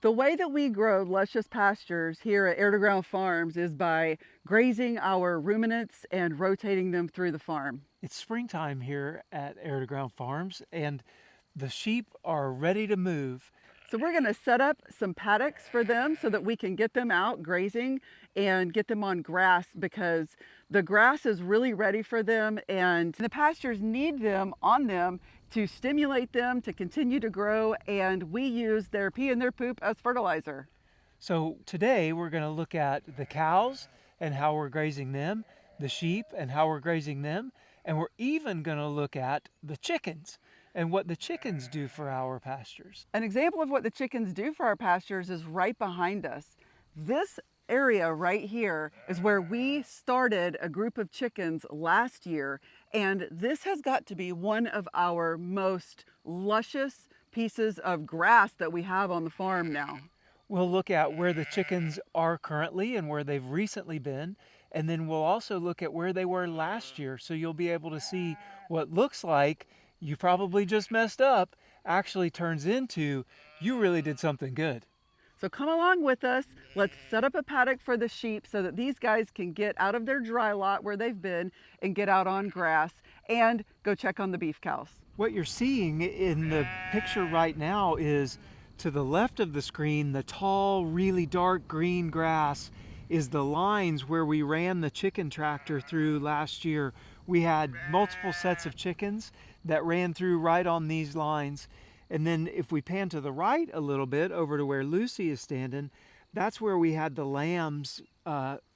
The way that we grow luscious pastures here at Air to Ground Farms is by grazing our ruminants and rotating them through the farm. It's springtime here at Air to Ground Farms, and the sheep are ready to move. So we're going to set up some paddocks for them so that we can get them out grazing and get them on grass, because the grass is really ready for them and the pastures need them on them to stimulate them to continue to grow, and we use their pee and their poop as fertilizer. So today we're going to look at the cows and how we're grazing them, the sheep and how we're grazing them, and we're even going to look at the chickens and what the chickens do for our pastures. An example of what the chickens do for our pastures is right behind us. This area right here is where we started a group of chickens last year, and this has got to be one of our most luscious pieces of grass that we have on the farm now. We'll look at where the chickens are currently and where they've recently been, and then we'll also look at where they were last year, so you'll be able to see what looks like you probably just messed up actually turns into you really did something good. So come along with us. Let's set up a paddock for the sheep so that these guys can get out of their dry lot where they've been and get out on grass, and go check on the beef cows. What you're seeing in the picture right now is, to the left of the screen, the tall, really dark green grass is the lines where we ran the chicken tractor through last year. We had multiple sets of chickens that ran through right on these lines. And then if we pan to the right a little bit over to where Lucy is standing, that's where we had the lambs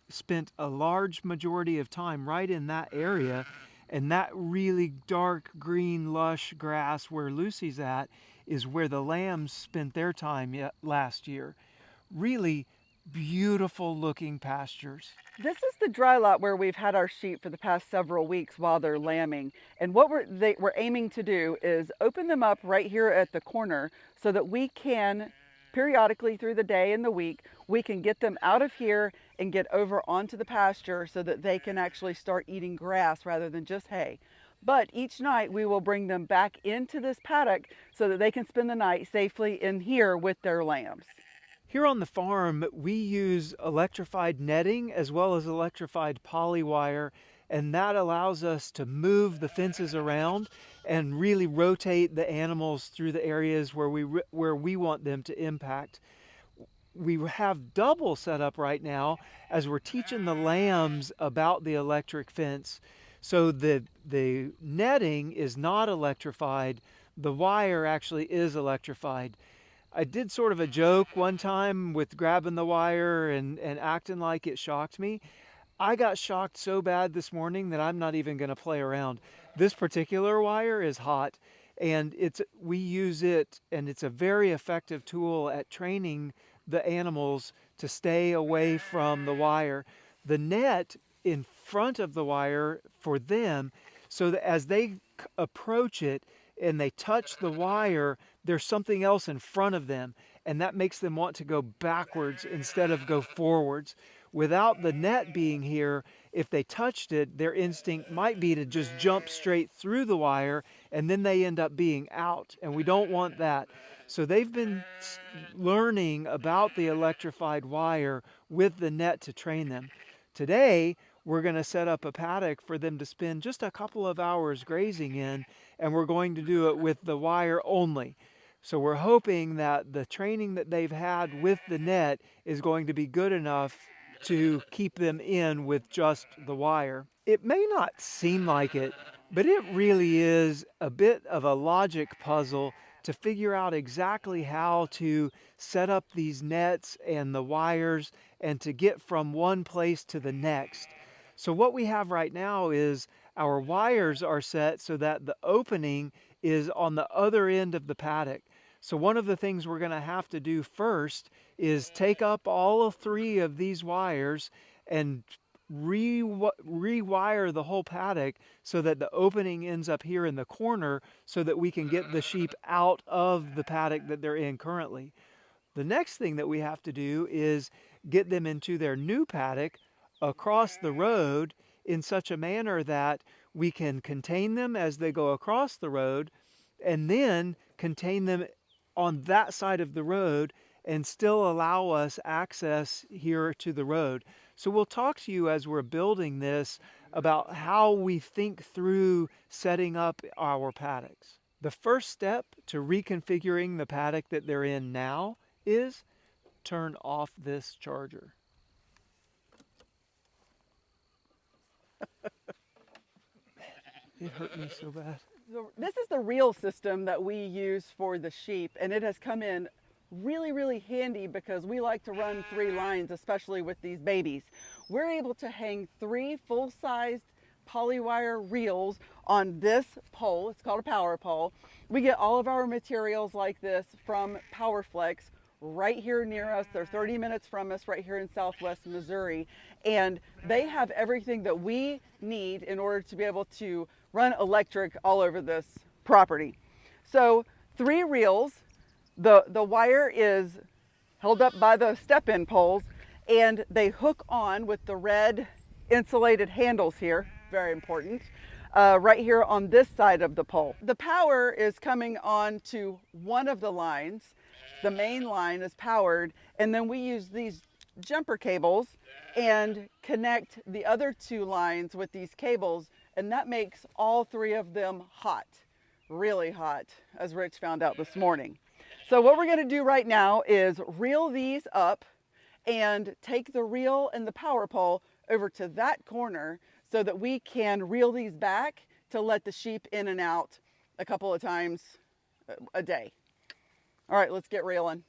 spent a large majority of time right in that area. And that really dark green lush grass where Lucy's at is where the lambs spent their time last year. Really beautiful looking pastures. This is the dry lot where we've had our sheep for the past several weeks while they're lambing. And what we're aiming to do is open them up right here at the corner so that we can, periodically through the day and the week, we can get them out of here and get over onto the pasture so that they can actually start eating grass rather than just hay. But each night we will bring them back into this paddock so that they can spend the night safely in here with their lambs. Here on the farm, we use electrified netting as well as electrified poly wire, and that allows us to move the fences around and really rotate the animals through the areas where we want them to impact. We have double set up right now as we're teaching the lambs about the electric fence. So the netting is not electrified, the wire actually is electrified. I did sort of a joke one time with grabbing the wire and acting like it shocked me. I got shocked so bad this morning that I'm not even going to play around. This particular wire is hot, and we use it, and it's a very effective tool at training the animals to stay away from the wire. The net in front of the wire for them, so that as they approach it and they touch the wire, there's something else in front of them, and that makes them want to go backwards instead of go forwards. Without the net being here, if they touched it, their instinct might be to just jump straight through the wire, and then they end up being out, and we don't want that. So they've been learning about the electrified wire with the net to train them. Today, we're going to set up a paddock for them to spend just a couple of hours grazing in, and we're going to do it with the wire only. So we're hoping that the training that they've had with the net is going to be good enough to keep them in with just the wire. It may not seem like it, but it really is a bit of a logic puzzle to figure out exactly how to set up these nets and the wires and to get from one place to the next. So what we have right now is our wires are set so that the opening is on the other end of the paddock. So one of the things we're going to have to do first is take up all three of these wires and rewire the whole paddock so that the opening ends up here in the corner so that we can get the sheep out of the paddock that they're in currently. The next thing that we have to do is get them into their new paddock across the road in such a manner that we can contain them as they go across the road, and then contain them on that side of the road and still allow us access here to the road. So we'll talk to you as we're building this about how we think through setting up our paddocks. The first step to reconfiguring the paddock that they're in now is turn off this charger. It hurt me so bad. So this is the reel system that we use for the sheep, and it has come in really handy because we like to run 3 lines, especially with these babies. We're able to hang 3 full-sized polywire reels on this pole. It's called a power pole. We get all of our materials like this from PowerFlex right here near us. They're 30 minutes from us right here in Southwest Missouri, and they have everything that we need in order to be able to run electric all over this property. So 3 reels, the wire is held up by the step-in poles, and they hook on with the red insulated handles here, very important, right here on this side of the pole. The power is coming on to one of the lines. The main line is powered, and then we use these jumper cables and connect the other 2 lines with these cables, and that makes all 3 of them hot, really hot, as Rich found out this morning. So what we're going to do right now is reel these up and take the reel and the power pole over to that corner so that we can reel these back to let the sheep in and out a couple of times a day. All right, let's get reeling.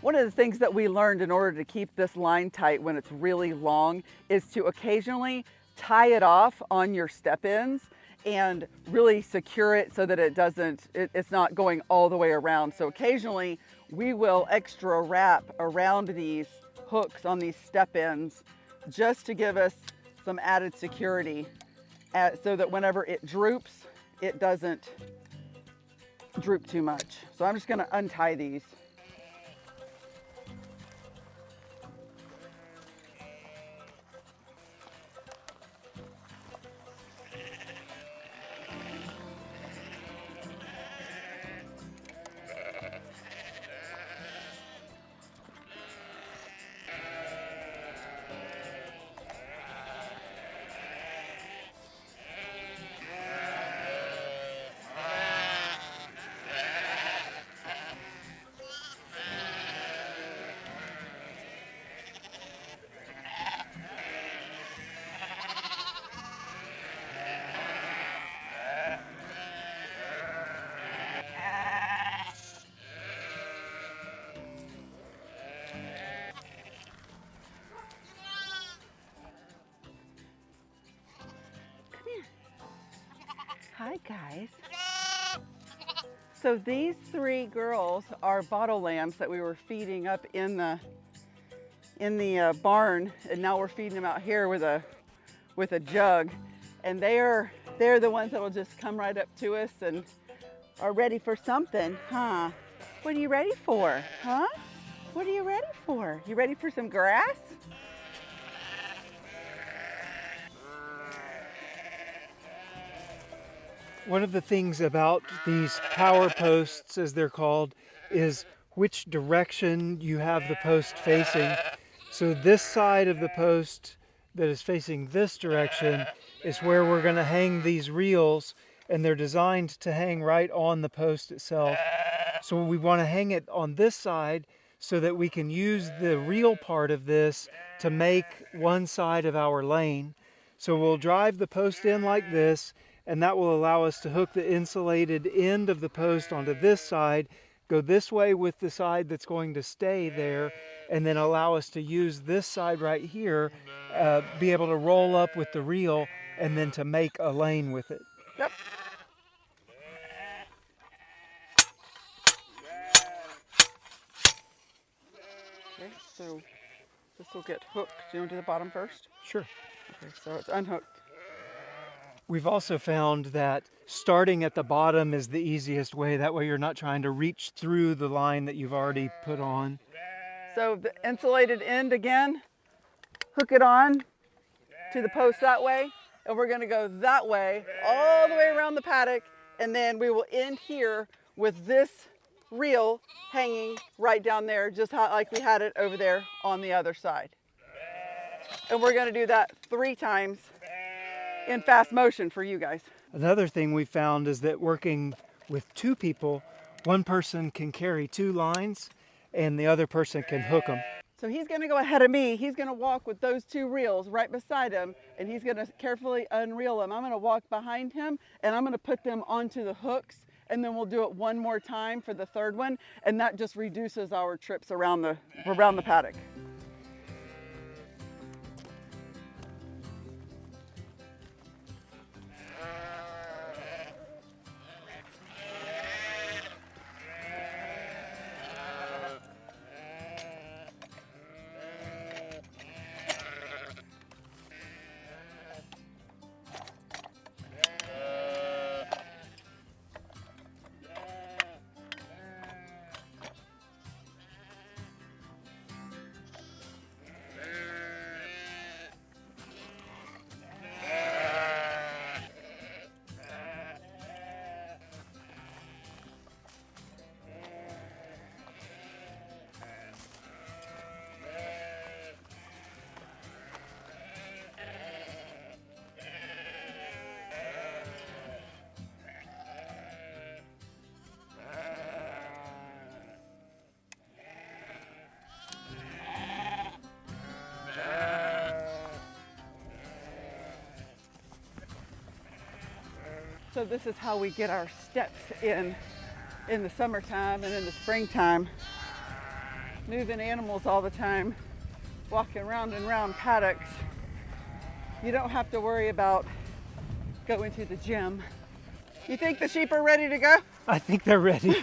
One of the things that we learned in order to keep this line tight when it's really long is to occasionally tie it off on your step-ins and really secure it so that it's not going all the way around. So occasionally we will extra wrap around these hooks on these step-ins just to give us some added security so that whenever it droops, it doesn't droop too much. So I'm just going to untie these. Hi guys. So these 3 girls are bottle lambs that we were feeding up in the barn, and now we're feeding them out here with a jug, and they're the ones that will just come right up to us and are ready for something, huh? What are you ready for, huh? What are you ready for? You ready for some grass? One of the things about these power posts, as they're called, is which direction you have the post facing. So this side of the post that is facing this direction is where we're going to hang these reels, and they're designed to hang right on the post itself. So we want to hang it on this side so that we can use the reel part of this to make one side of our lane. So we'll drive the post in like this, and that will allow us to hook the insulated end of the post onto this side, go this way with the side that's going to stay there, and then allow us to use this side right here, be able to roll up with the reel, and then to make a lane with it. Yep. Okay, so this will get hooked. Do you want to do the bottom first? Sure. Okay, so it's unhooked. We've also found that starting at the bottom is the easiest way. That way you're not trying to reach through the line that you've already put on. So the insulated end again, hook it on to the post that way, and we're gonna go that way, all the way around the paddock, and then we will end here with this reel hanging right down there, just like we had it over there on the other side. And we're gonna do that 3 times in fast motion for you guys. Another thing we found is that working with 2 people, one person can carry 2 lines and the other person can hook them. So he's gonna go ahead of me. He's gonna walk with those 2 reels right beside him, and he's gonna carefully unreel them. I'm gonna walk behind him, and I'm gonna put them onto the hooks, and then we'll do it one more time for the 3rd one, and that just reduces our trips around the paddock. So this is how we get our steps in the summertime and in the springtime. Moving animals all the time, walking round and round paddocks. You don't have to worry about going to the gym. You think the sheep are ready to go? I think they're ready.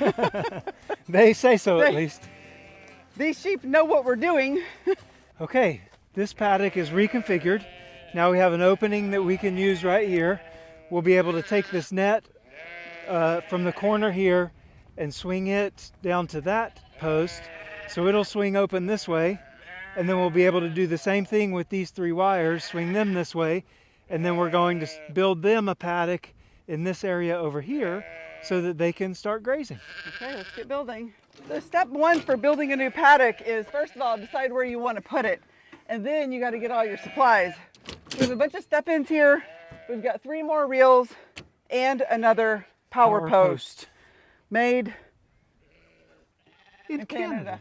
They say so at least. These sheep know what we're doing. Okay, this paddock is reconfigured. Now we have an opening that we can use right here. We'll be able to take this net from the corner here and swing it down to that post. So it'll swing open this way, and then we'll be able to do the same thing with these 3 wires, swing them this way, and then we're going to build them a paddock in this area over here so that they can start grazing. Okay, let's get building. So step 1 for building a new paddock is, first of all, decide where you want to put it, and then you got to get all your supplies. We have a bunch of step-ins here. We've got 3 more reels and another power post made in Canada.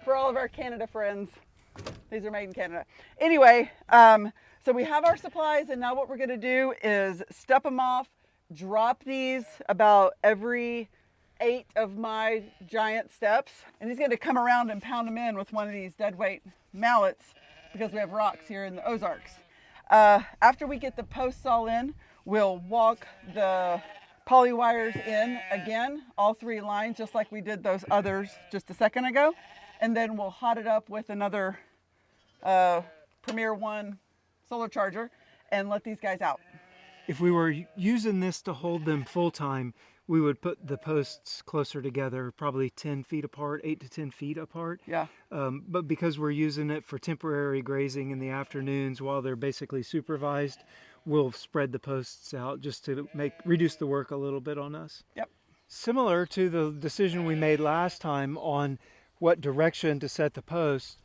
For all of our Canada friends, these are made in Canada. Anyway, so we have our supplies, and now what we're going to do is step them off, drop these about every 8 of my giant steps, and he's going to come around and pound them in with one of these dead weight mallets because we have rocks here in the Ozarks. After we get the posts all in, we'll walk the poly wires in again, all 3 lines, just like we did those others just a second ago. And then we'll hot it up with another Premier 1 solar charger and let these guys out. If we were using this to hold them full time, we would put the posts closer together, probably 10 feet apart, 8 to 10 feet apart. Yeah. But because we're using it for temporary grazing in the afternoons while they're basically supervised, we'll spread the posts out just to reduce the work a little bit on us. Yep. Similar to the decision we made last time on what direction to set the posts,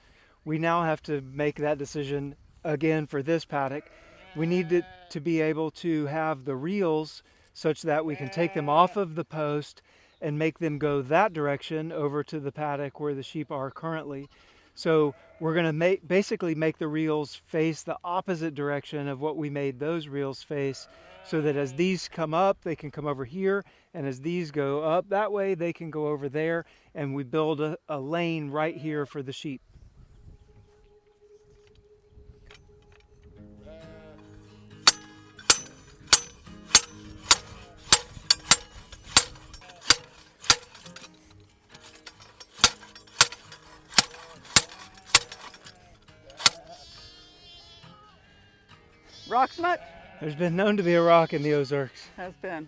we now have to make that decision again for this paddock. We need it to be able to have the reels such that we can take them off of the post and make them go that direction over to the paddock where the sheep are currently. So we're going to basically make the reels face the opposite direction of what we made those reels face, so that as these come up, they can come over here, and as these go up that way, they can go over there, and we build a lane right here for the sheep. Rocks much? There's been known to be a rock in the Ozarks. Has been.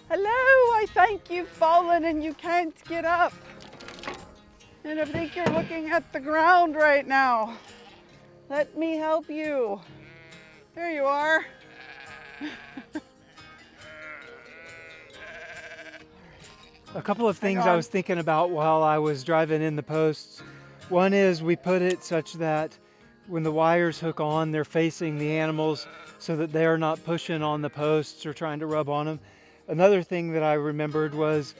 Hello, I think you've fallen and you can't get up. And I think you're looking at the ground right now. Let me help you. There you are. A couple of Hang things I on. was thinking about while I was driving in the posts. One is we put it such that when the wires hook on, they're facing the animals so that they're not pushing on the posts or trying to rub on them. Another thing that I remembered was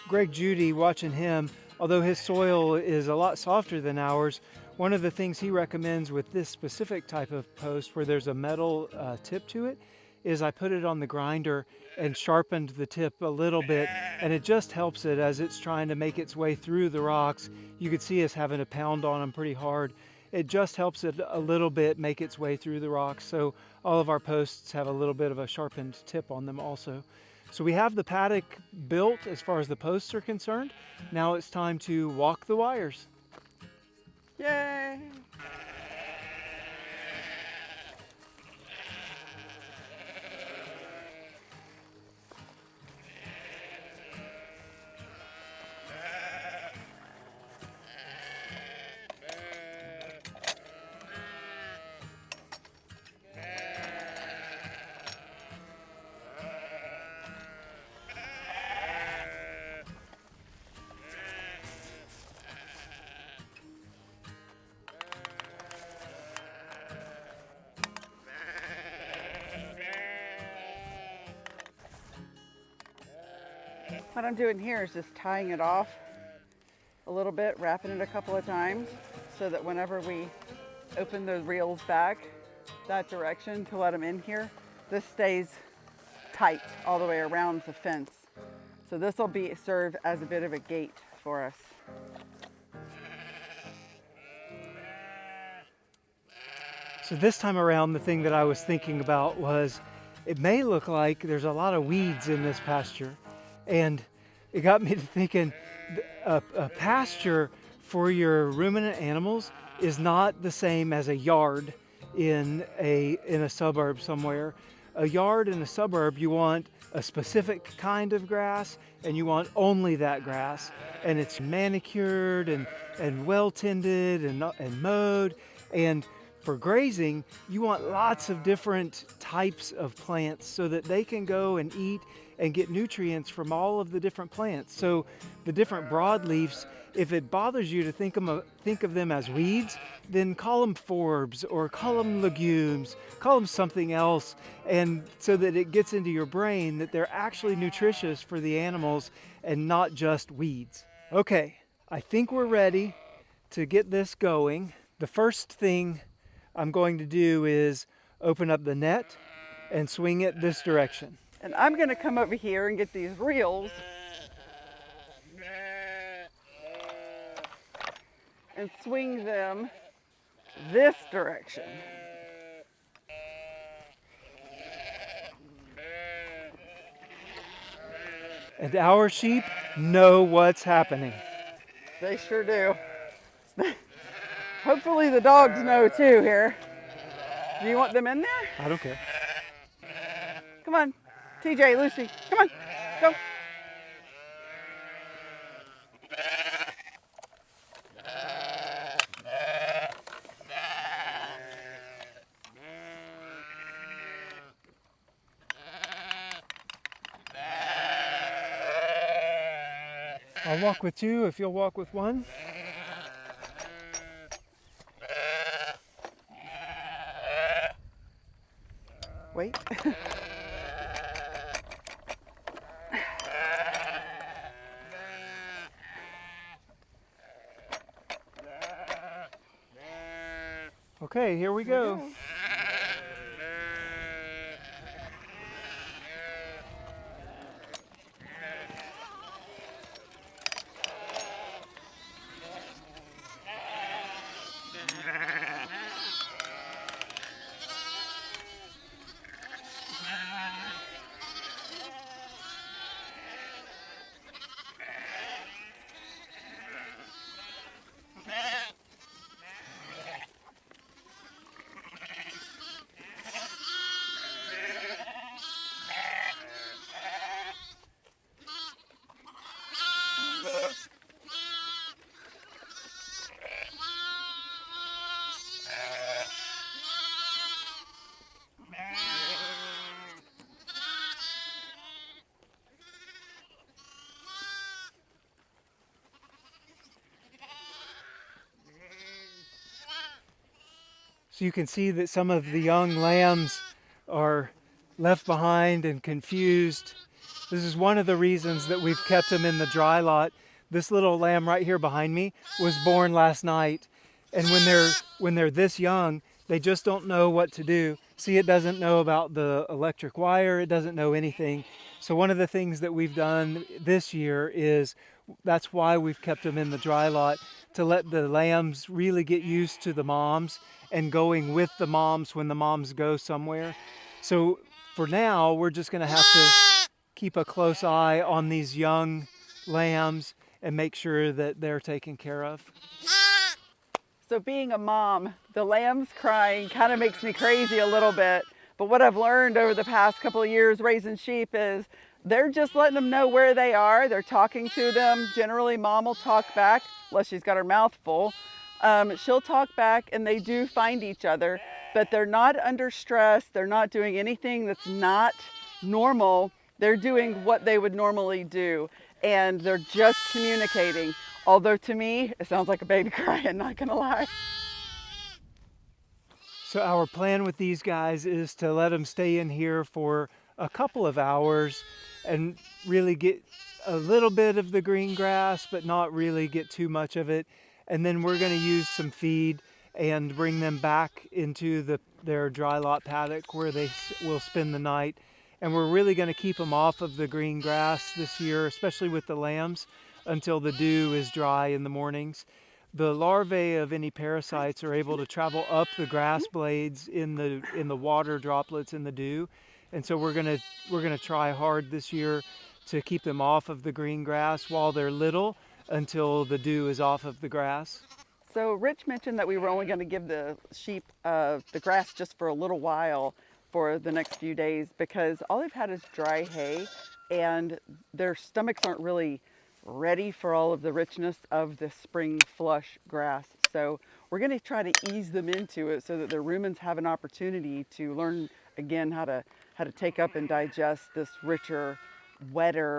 Greg Judy, watching him, although his soil is a lot softer than ours, one of the things he recommends with this specific type of post where there's a metal tip to it is I put it on the grinder and sharpened the tip a little bit, and it just helps it as it's trying to make its way through the rocks. You could see us having to pound on them pretty hard. It just helps it a little bit make its way through the rocks, so all of our posts have a little bit of a sharpened tip on them also. So we have the paddock built as far as the posts are concerned. Now it's time to walk the wires. Yay. What I'm doing here is just tying it off a little bit, wrapping it a couple of times so that whenever we open the reels back that direction to let them in here, this stays tight all the way around the fence. So this will serve as a bit of a gate for us. So this time around, the thing that I was thinking about was it may look like there's a lot of weeds in this pasture. And it got me to thinking a pasture for your ruminant animals is not the same as a yard in a suburb somewhere. A yard in a suburb, you want a specific kind of grass and you want only that grass. And it's manicured and well tended and mowed. And for grazing, you want lots of different types of plants so that they can go and eat and get nutrients from all of the different plants. So the different broadleafs, if it bothers you to think of them as weeds, then call them forbs or call them legumes, call them something else, and so that it gets into your brain that they're actually nutritious for the animals and not just weeds. Okay, I think we're ready to get this going. The first thing I'm going to do is open up the net and swing it this direction. And I'm going to come over here and get these reels and swing them this direction. And our sheep know what's happening. They sure do. Hopefully the dogs know too here. Do you want them in there? I don't care. Come on, TJ, Lucy, come on, go. I'll walk with two if you'll walk with one. Wait. Okay, here we go. So you can see that some of the young lambs are left behind and confused. This is one of the reasons that we've kept them in the dry lot. This little lamb right here behind me was born last night. And when they're this young, they just don't know what to do. See, it doesn't know about the electric wire, it doesn't know anything. So one of the things that we've done this year is that's why we've kept them in the dry lot, to let the lambs really get used to the moms and going with the moms when the moms go somewhere. So for now, we're just going to have to keep a close eye on these young lambs and make sure that they're taken care of. So being a mom, the lambs crying kind of makes me crazy a little bit. But what I've learned over the past couple of years raising sheep is they're just letting them know where they are. They're talking to them. Generally, mom will talk back, unless she's got her mouth full. She'll talk back and they do find each other, but they're not under stress. They're not doing anything that's not normal. They're doing what they would normally do, and they're just communicating. Although to me, it sounds like a baby crying, not gonna lie. So our plan with these guys is to let them stay in here for a couple of hours and really get a little bit of the green grass, but not really get too much of it. And then we're going to use some feed and bring them back into their dry lot paddock where they will spend the night. And we're really going to keep them off of the green grass this year, especially with the lambs, until the dew is dry in the mornings. The larvae of any parasites are able to travel up the grass blades in the water droplets in the dew, and so we're gonna try hard this year to keep them off of the green grass while they're little until the dew is off of the grass. So Rich mentioned that we were only going to give the sheep the grass just for a little while for the next few days because all they've had is dry hay and their stomachs aren't really ready for all of the richness of the spring flush grass. So we're going to try to ease them into it so that the rumens have an opportunity to learn again how to take up and digest this richer, wetter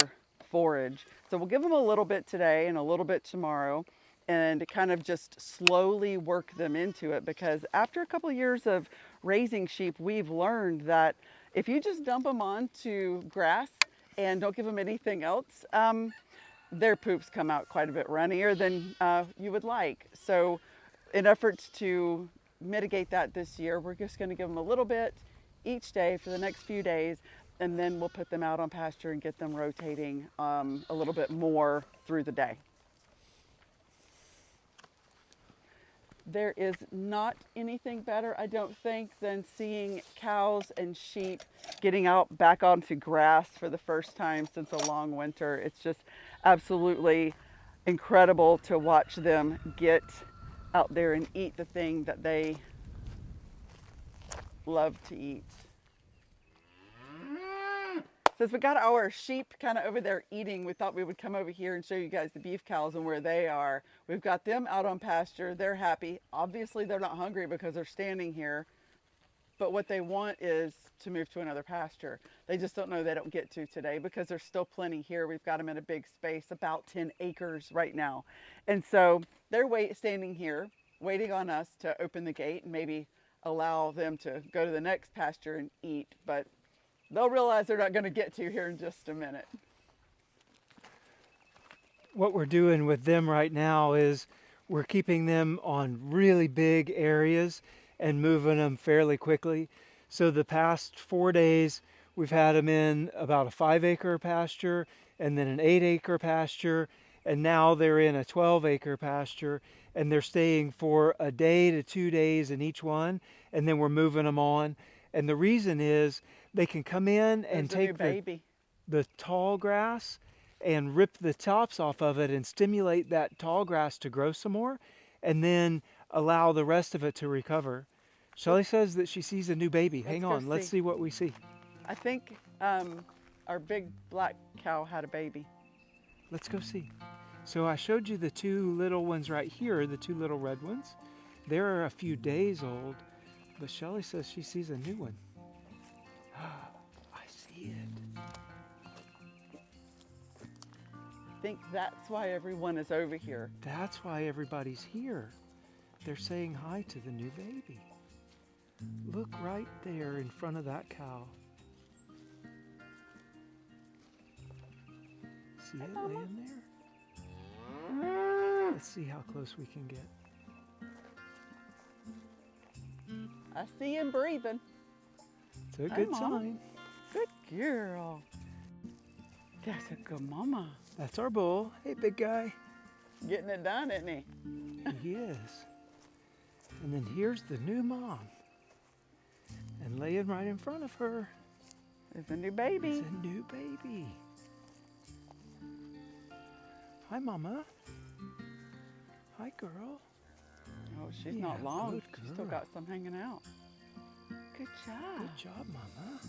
forage. So we'll give them a little bit today and a little bit tomorrow and kind of just slowly work them into it because after a couple of years of raising sheep, we've learned that if you just dump them onto grass and don't give them anything else, their poops come out quite a bit runnier than you would like. So in efforts to mitigate that this year, we're just going to give them a little bit each day for the next few days, and then we'll put them out on pasture and get them rotating a little bit more through the day. There is not anything better, I don't think, than seeing cows and sheep getting out back onto grass for the first time since a long winter. It's just absolutely incredible to watch them get out there and eat the thing that they love to eat. Since we got our sheep kind of over there eating, we thought we would come over here and show you guys the beef cows and where they are. We've got them out on pasture. They're happy. Obviously, they're not hungry because they're standing here. But what they want is to move to another pasture. They just don't know they don't get to today because there's still plenty here. We've got them in a big space, about 10 acres right now. And so they're standing here, waiting on us to open the gate and maybe allow them to go to the next pasture and eat. But they'll realize they're not going to get to here in just a minute. What we're doing with them right now is we're keeping them on really big areas and moving them fairly quickly. So the past 4 days, we've had them in about a 5-acre pasture and then an 8-acre pasture, and now they're in a 12-acre pasture, and they're staying for a day to 2 days in each one, and then we're moving them on. And the reason is they can come in and take the tall grass and rip the tops off of it and stimulate that tall grass to grow some more, and then allow the rest of it to recover. Shelley says that she sees a new baby. Hang on, let's see what we see. I think our big black cow had a baby. Let's go see. So I showed you the two little ones right here, the two little red ones. They're a few days old, but Shelley says she sees a new one. I see it. I think that's why everyone is over here. That's why everybody's here. They're saying hi to the new baby. Look right there in front of that cow. See it laying there? Let's see how close we can get. I see him breathing. It's a good Mama. sign. Good girl. That's a good mama. That's our bull. Hey, big guy. Getting it done, isn't he? He is. And then here's the new mom. And laying right in front of her It's a new baby. is a new baby. Hi, Mama. Hi, girl. Oh, she's Yeah, not long. good She's still girl. got some hanging out. Good job. Good job, Mama.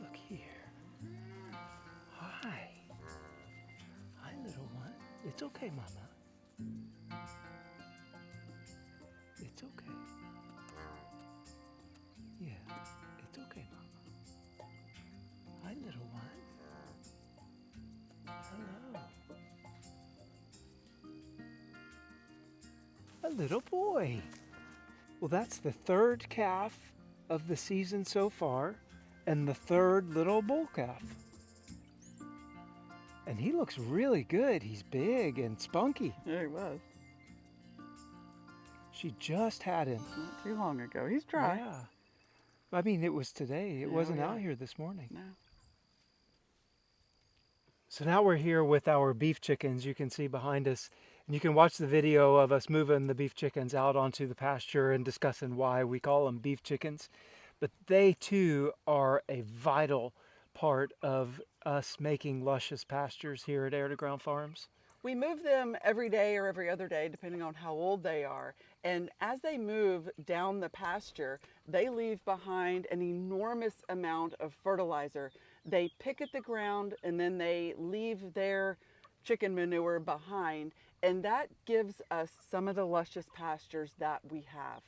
Look here. Hi. Hi, little one. It's okay, Mama. It's okay. Yeah, it's okay, Mama. Hi, little one. Hello. A little boy. Well, that's the third calf of the season so far, and the third little bull calf. And he looks really good. He's big and spunky. Yeah, he was. She just had him. Not too long ago. He's dry. Yeah. I mean, it was today. It Yeah, wasn't yeah. out here this morning. No. So now we're here with our beef chickens. You can see behind us. And you can watch the video of us moving the beef chickens out onto the pasture and discussing why we call them beef chickens. But they too are a vital part of us making luscious pastures here at Air to Ground Farms. We move them every day or every other day, depending on how old they are. And as they move down the pasture, they leave behind an enormous amount of fertilizer. They pick at the ground and then they leave their chicken manure behind. And that gives us some of the luscious pastures that we have.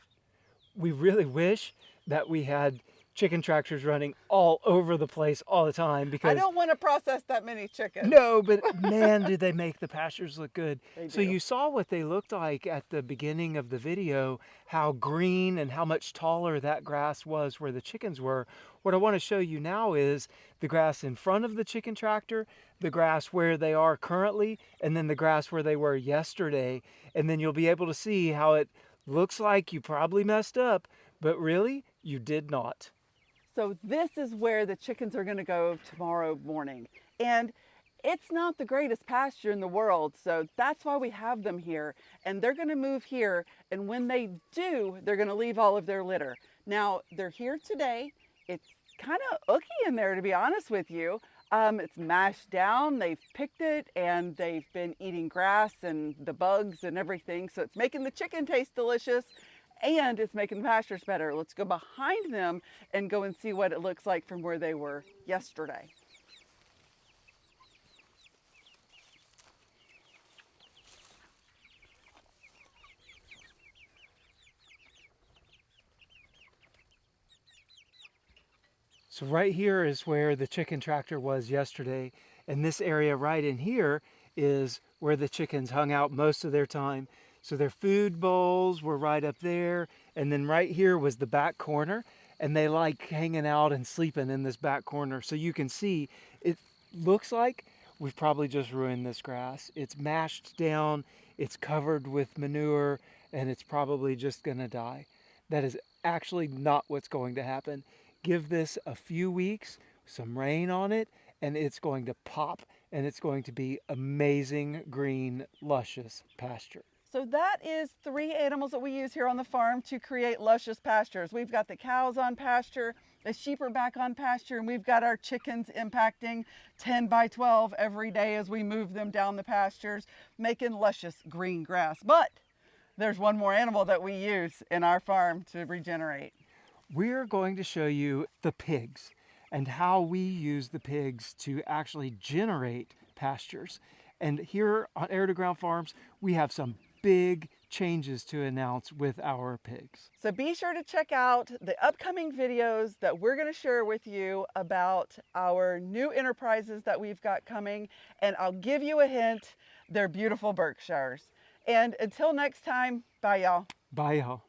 We really wish that we had chicken tractors running all over the place all the time, because I don't want to process that many chickens. no, but man, did they make the pastures look good. They So do. you saw what they looked like at the beginning of the video, how green and how much taller that grass was where the chickens were. What I want to show you now is the grass in front of the chicken tractor, the grass where they are currently, and then the grass where they were yesterday. And then you'll be able to see how it looks like you probably messed up, but really you did not. So this is where the chickens are going to go tomorrow morning. And it's not the greatest pasture in the world, so that's why we have them here. And they're going to move here, and when they do, they're going to leave all of their litter. Now, they're here today. It's kind of ooky in there, to be honest with you. It's mashed down, they've picked it, and they've been eating grass and the bugs and everything, so it's making the chicken taste delicious. And it's making the pastures better. Let's go behind them and go and see what it looks like from where they were yesterday. So right here is where the chicken tractor was yesterday, and this area right in here is where the chickens hung out most of their time. So their food bowls were right up there, and then right here was the back corner, and they like hanging out and sleeping in this back corner. So you can see, it looks like we've probably just ruined this grass. It's mashed down, it's covered with manure, and it's probably just gonna die. That is actually not what's going to happen. Give this a few weeks, some rain on it, and it's going to pop, and it's going to be amazing, green, luscious pasture. So that is 3 animals that we use here on the farm to create luscious pastures. We've got the cows on pasture, the sheep are back on pasture, and we've got our chickens impacting 10 by 12 every day as we move them down the pastures, making luscious green grass. But there's one more animal that we use in our farm to regenerate. We're going to show you the pigs and how we use the pigs to actually generate pastures. And here on Air to Ground Farms, we have some big changes to announce with our pigs. So be sure to check out the upcoming videos that we're going to share with you about our new enterprises that we've got coming. And I'll give you a hint, they're beautiful Berkshires. And until next time, bye y'all. Bye y'all.